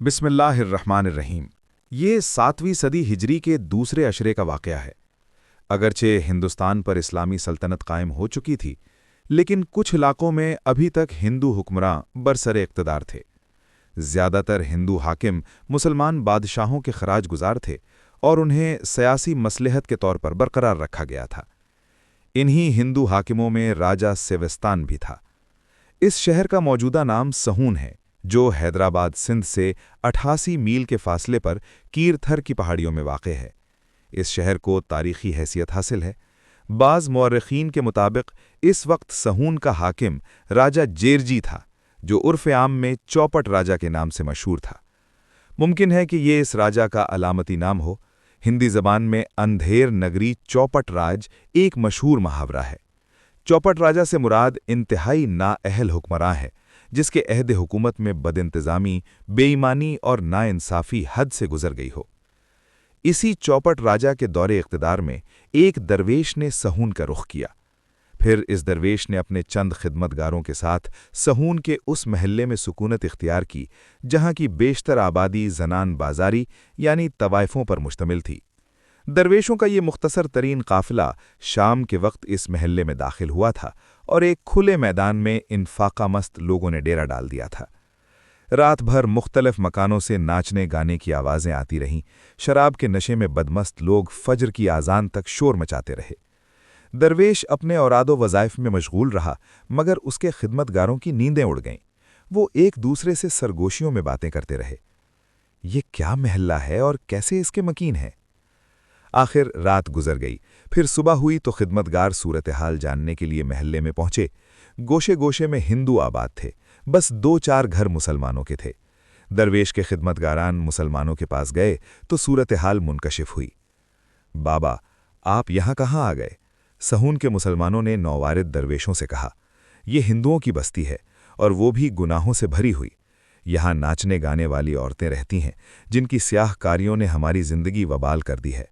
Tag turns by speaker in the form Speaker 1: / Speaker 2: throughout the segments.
Speaker 1: بسم اللہ الرحمن الرحیم۔ یہ 7ویں صدی ہجری کے دوسرے عشرے کا واقعہ ہے۔ اگرچہ ہندوستان پر اسلامی سلطنت قائم ہو چکی تھی، لیکن کچھ علاقوں میں ابھی تک ہندو حکمراں برسر اقتدار تھے۔ زیادہ تر ہندو حاکم مسلمان بادشاہوں کے خراج گزار تھے اور انہیں سیاسی مصلحت کے طور پر برقرار رکھا گیا تھا۔ انہی ہندو حاکموں میں راجہ سیوستان بھی تھا۔ اس شہر کا موجودہ نام سہون ہے، جو حیدرآباد سندھ سے 88 میل کے فاصلے پر کیرتھر کی پہاڑیوں میں واقع ہے۔ اس شہر کو تاریخی حیثیت حاصل ہے۔ بعض مورخین کے مطابق اس وقت سہون کا حاکم راجہ جیرجی تھا، جو عرف عام میں چوپٹ راجہ کے نام سے مشہور تھا۔ ممکن ہے کہ یہ اس راجہ کا علامتی نام ہو۔ ہندی زبان میں اندھیر نگری چوپٹ راج ایک مشہور محاورہ ہے۔ چوپٹ راجہ سے مراد انتہائی نااہل حکمراں ہے، جس کے عہد حکومت میں بد انتظامی، بے ایمانی اور ناانصافی حد سے گزر گئی ہو۔ اسی چوپٹ راجہ کے دور اقتدار میں ایک درویش نے سہون کا رخ کیا۔ پھر اس درویش نے اپنے چند خدمتگاروں کے ساتھ سہون کے اس محلے میں سکونت اختیار کی جہاں کی بیشتر آبادی زنان بازاری یعنی طوائفوں پر مشتمل تھی۔ درویشوں کا یہ مختصر ترین قافلہ شام کے وقت اس محلے میں داخل ہوا تھا اور ایک کھلے میدان میں ان فاقہ مست لوگوں نے ڈیرا ڈال دیا تھا۔ رات بھر مختلف مکانوں سے ناچنے گانے کی آوازیں آتی رہیں۔ شراب کے نشے میں بدمست لوگ فجر کی آذان تک شور مچاتے رہے۔ درویش اپنے اوراد و وظائف میں مشغول رہا، مگر اس کے خدمتگاروں کی نیندیں اڑ گئیں۔ وہ ایک دوسرے سے سرگوشیوں میں باتیں کرتے رہے۔ یہ کیا محلہ ہے اور کیسے اس کے مکین ہیں؟ آخر رات گزر گئی۔ پھر صبح ہوئی تو خدمتگار صورتحال جاننے کے لیے محلے میں پہنچے۔ گوشے گوشے میں ہندو آباد تھے، بس 2-4 گھر مسلمانوں کے تھے۔ درویش کے خدمتگاران مسلمانوں کے پاس گئے تو صورتحال منکشف ہوئی۔ بابا، آپ یہاں کہاں آ گئے؟ سہون کے مسلمانوں نے نووارد درویشوں سے کہا۔ یہ ہندوؤں کی بستی ہے اور وہ بھی گناہوں سے بھری ہوئی۔ یہاں ناچنے گانے والی عورتیں رہتی ہیں، جن کی سیاہ کاریوں نے ہماری زندگی وبال کر دی ہے۔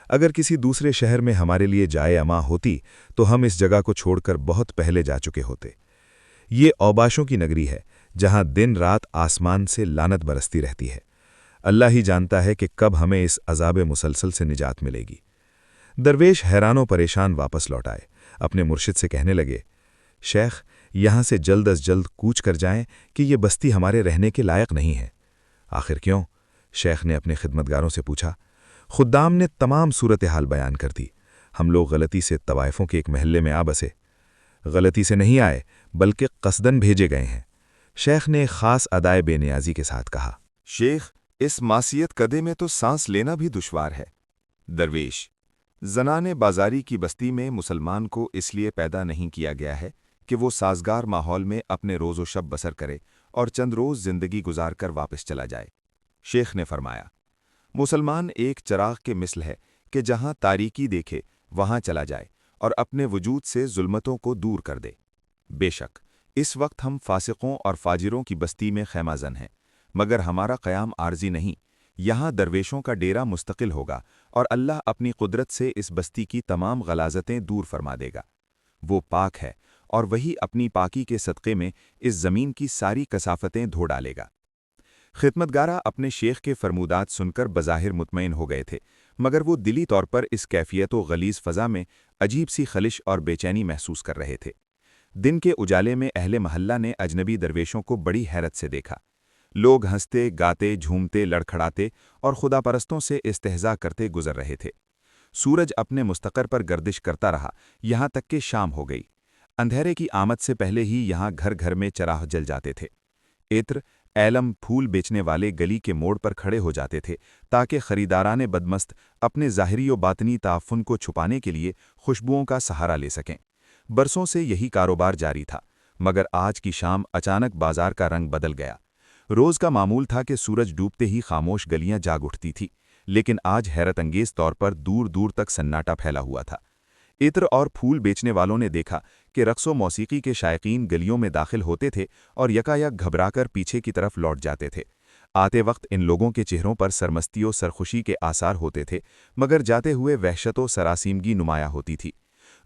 Speaker 1: اگر کسی دوسرے شہر میں ہمارے لیے جائے اما ہوتی تو ہم اس جگہ کو چھوڑ کر بہت پہلے جا چکے ہوتے۔ یہ اوباشوں کی نگری ہے، جہاں دن رات آسمان سے لعنت برستی رہتی ہے۔ اللہ ہی جانتا ہے کہ کب ہمیں اس عذاب مسلسل سے نجات ملے گی۔ درویش حیران و پریشان واپس لوٹ آئے۔ اپنے مرشد سے کہنے لگے، شیخ، یہاں سے جلد از جلد کوچ کر جائیں کہ یہ بستی ہمارے رہنے کے لائق نہیں ہے۔ آخر کیوں؟ شیخ نے اپنے خدمتگاروں سے پوچھا۔ خدام نے تمام صورتحال بیان کر دی۔ ہم لوگ غلطی سے طوائفوں کے ایک محلے میں آ بسے۔ غلطی سے نہیں آئے، بلکہ قصدن بھیجے گئے ہیں، شیخ نے خاص ادائے بے نیازی کے ساتھ کہا۔
Speaker 2: شیخ، اس معصیت کدے میں تو سانس لینا بھی دشوار ہے۔ درویش، زنانے بازاری کی بستی میں مسلمان کو اس لیے پیدا نہیں کیا گیا ہے کہ وہ سازگار ماحول میں اپنے روز و شب بسر کرے اور چند روز زندگی گزار کر واپس چلا جائے۔ شیخ نے فرمایا، مسلمان ایک چراغ کے مثل ہے کہ جہاں تاریکی دیکھے وہاں چلا جائے اور اپنے وجود سے ظلمتوں کو دور کر دے۔ بے شک اس وقت ہم فاسقوں اور فاجروں کی بستی میں خیمہ زن ہیں، مگر ہمارا قیام عارضی نہیں۔ یہاں درویشوں کا ڈیرا مستقل ہوگا اور اللہ اپنی قدرت سے اس بستی کی تمام غلاظتیں دور فرما دے گا۔ وہ پاک ہے اور وہی اپنی پاکی کے صدقے میں اس زمین کی ساری کثافتیں دھو ڈالے گا۔ خدمتگارہ اپنے شیخ کے فرمودات سن کر بظاہر مطمئن ہو گئے تھے، مگر وہ دلی طور پر اس کیفیت و غلیظ فضا میں عجیب سی خلش اور بے چینی محسوس کر رہے تھے۔ دن کے اجالے میں اہل محلہ نے اجنبی درویشوں کو بڑی حیرت سے دیکھا۔ لوگ ہنستے، گاتے، جھومتے، لڑکھڑاتے اور خدا پرستوں سے استہزاء کرتے گزر رہے تھے۔ سورج اپنے مستقر پر گردش کرتا رہا، یہاں تک کہ شام ہو گئی۔ اندھیرے کی آمد سے پہلے ہی یہاں گھر گھر میں چراغ جل جاتے تھے۔ عطر، ایلم، پھول بیچنے والے گلی کے موڑ پر کھڑے ہو جاتے تھے تاکہ خریداران بدمست اپنے ظاہری و باطنی تعفن کو چھپانے کے لیے خوشبوؤں کا سہارا لے سکیں۔ برسوں سے یہی کاروبار جاری تھا، مگر آج کی شام اچانک بازار کا رنگ بدل گیا۔ روز کا معمول تھا کہ سورج ڈوبتے ہی خاموش گلیاں جاگ اٹھتی تھی، لیکن آج حیرت انگیز طور پر دور دور تک سناٹا پھیلا ہوا تھا۔ عطر اور پھول بیچنے والوں نے دیکھا کہ رقص و موسیقی کے شائقین گلیوں میں داخل ہوتے تھے اور یکایک گھبرا کر پیچھے کی طرف لوٹ جاتے تھے۔ آتے وقت ان لوگوں کے چہروں پر سرمستی و سرخوشی کے آثار ہوتے تھے، مگر جاتے ہوئے وحشت و سراسیمگی نمایاں ہوتی تھی۔